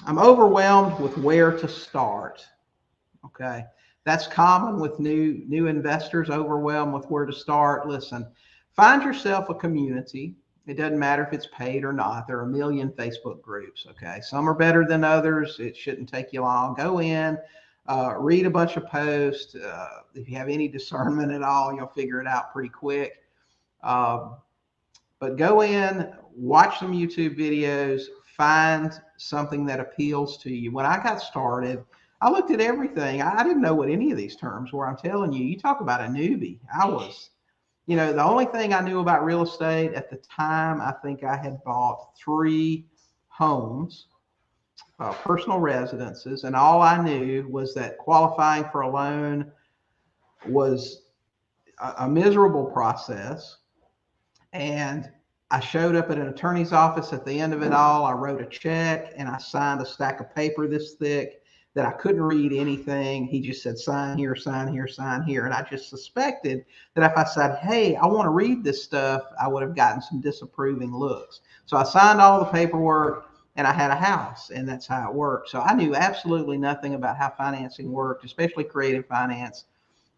I'm overwhelmed with where to start. Okay. That's common with new investors, overwhelmed with where to start. Listen, find yourself a community. It doesn't matter if it's paid or not. There are a million Facebook groups. Okay. Some are better than others. It shouldn't take you long. Go in, read a bunch of posts. If you have any discernment at all, you'll figure it out pretty quick. But go in, watch some YouTube videos, find something that appeals to you. When I got started, I looked at everything. I didn't know what any of these terms were. I'm telling you, you talk about a newbie. I was, the only thing I knew about real estate at the time, I think I had bought 3 homes, personal residences, and all I knew was that qualifying for a loan was a miserable process. And I showed up at an attorney's office at the end of it all. I wrote a check and I signed a stack of paper this thick that I couldn't read anything. He just said, sign here, sign here, sign here. And I just suspected that if I said, hey, I want to read this stuff, I would have gotten some disapproving looks. So I signed all the paperwork and I had a house, and that's how it worked. So I knew absolutely nothing about how financing worked, especially creative finance.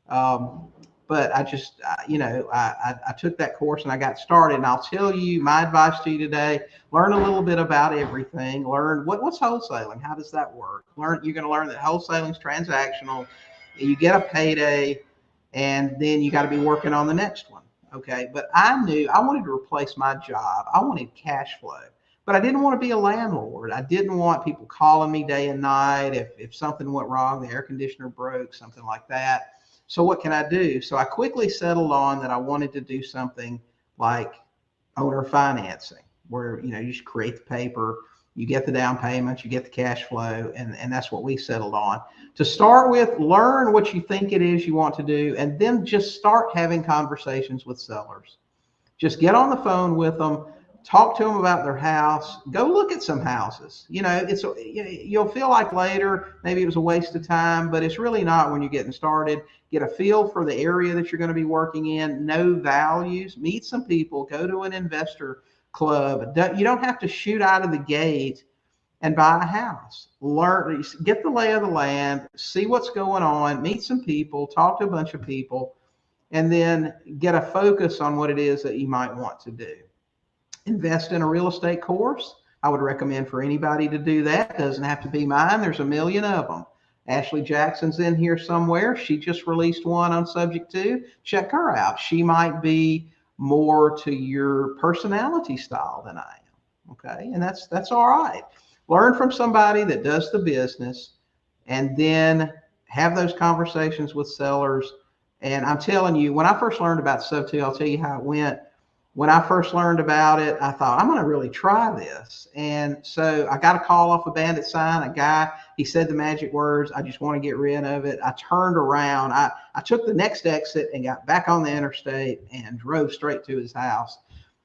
But I just, I took that course and I got started. And I'll tell you, my advice to you today, learn a little bit about everything. Learn what's wholesaling. How does that work? You're going to learn that wholesaling is transactional. You get a payday, and then you got to be working on the next one. Okay. But I knew I wanted to replace my job. I wanted cash flow, but I didn't want to be a landlord. I didn't want people calling me day and night if something went wrong, the air conditioner broke, something like that. So what can I do? So I quickly settled on that I wanted to do something like owner financing, where you just create the paper, you get the down payments, you get the cash flow, and that's what we settled on. To start with, learn what you think it is you want to do, and then just start having conversations with sellers. Just get on the phone with them, talk to them about their house, go look at some houses. You'll feel like later maybe it was a waste of time, but it's really not when you're getting started. Get a feel for the area that you're going to be working in, know values, meet some people, go to an investor club. You don't have to shoot out of the gate and buy a house. Learn, get the lay of the land, see what's going on, meet some people, talk to a bunch of people, and then get a focus on what it is that you might want to do. Invest in a real estate course. I would recommend for anybody to do that. It doesn't have to be mine. There's a million of them. Ashley Jackson's in here somewhere. She just released one on Subject 2. Check her out. She might be more to your personality style than I am. Okay, and that's all right. Learn from somebody that does the business, and then have those conversations with sellers. And I'm telling you, when I first learned about Sub 2, I'll tell you how it went. When I first learned about it, I thought, I'm going to really try this. And so I got a call off a Bandit Sign, a guy, he said the magic words, I just want to get rid of it. I turned around, I took the next exit and got back on the interstate and drove straight to his house.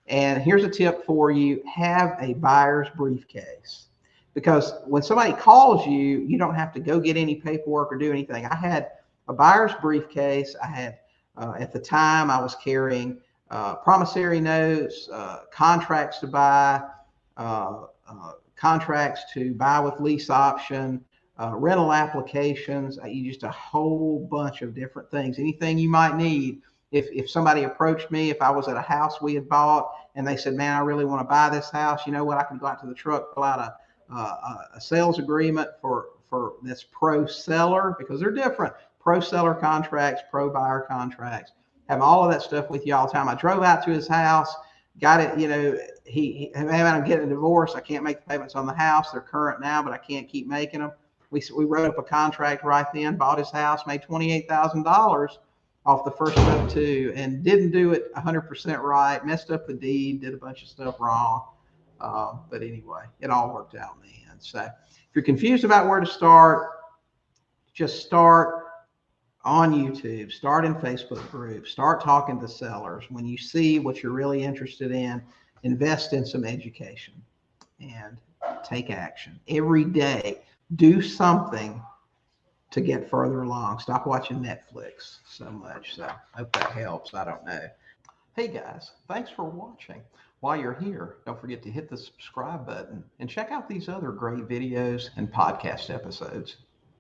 And here's a tip for you, have a buyer's briefcase. Because when somebody calls you, you don't have to go get any paperwork or do anything. I had a buyer's briefcase. I had, at the time, I was carrying promissory notes, contracts to buy, contracts to buy with lease option, rental applications, just a whole bunch of different things, anything you might need. If somebody approached me, if I was at a house we had bought and they said, man, I really want to buy this house, you know what, I can go out to the truck, fill out a sales agreement for this pro seller, because they're different. Pro seller contracts, pro buyer contracts. Have all of that stuff with you all the time. I drove out to his house, got it, man, I'm getting a divorce. I can't make the payments on the house. They're current now, but I can't keep making them. We wrote up a contract right then, bought his house, made $28,000 off the first Sub 2, and didn't do it 100% right, messed up the deed, did a bunch of stuff wrong. But anyway, it all worked out in the end. So if you're confused about where to start, just start on YouTube, start in Facebook groups, start talking to sellers. When you see what you're really interested in, invest in some education and take action. Every day, do something to get further along. Stop watching Netflix so much. So I hope that helps. I don't know. Hey guys, thanks for watching. while you're here, don't forget to hit the subscribe button and check out these other great videos and podcast episodes.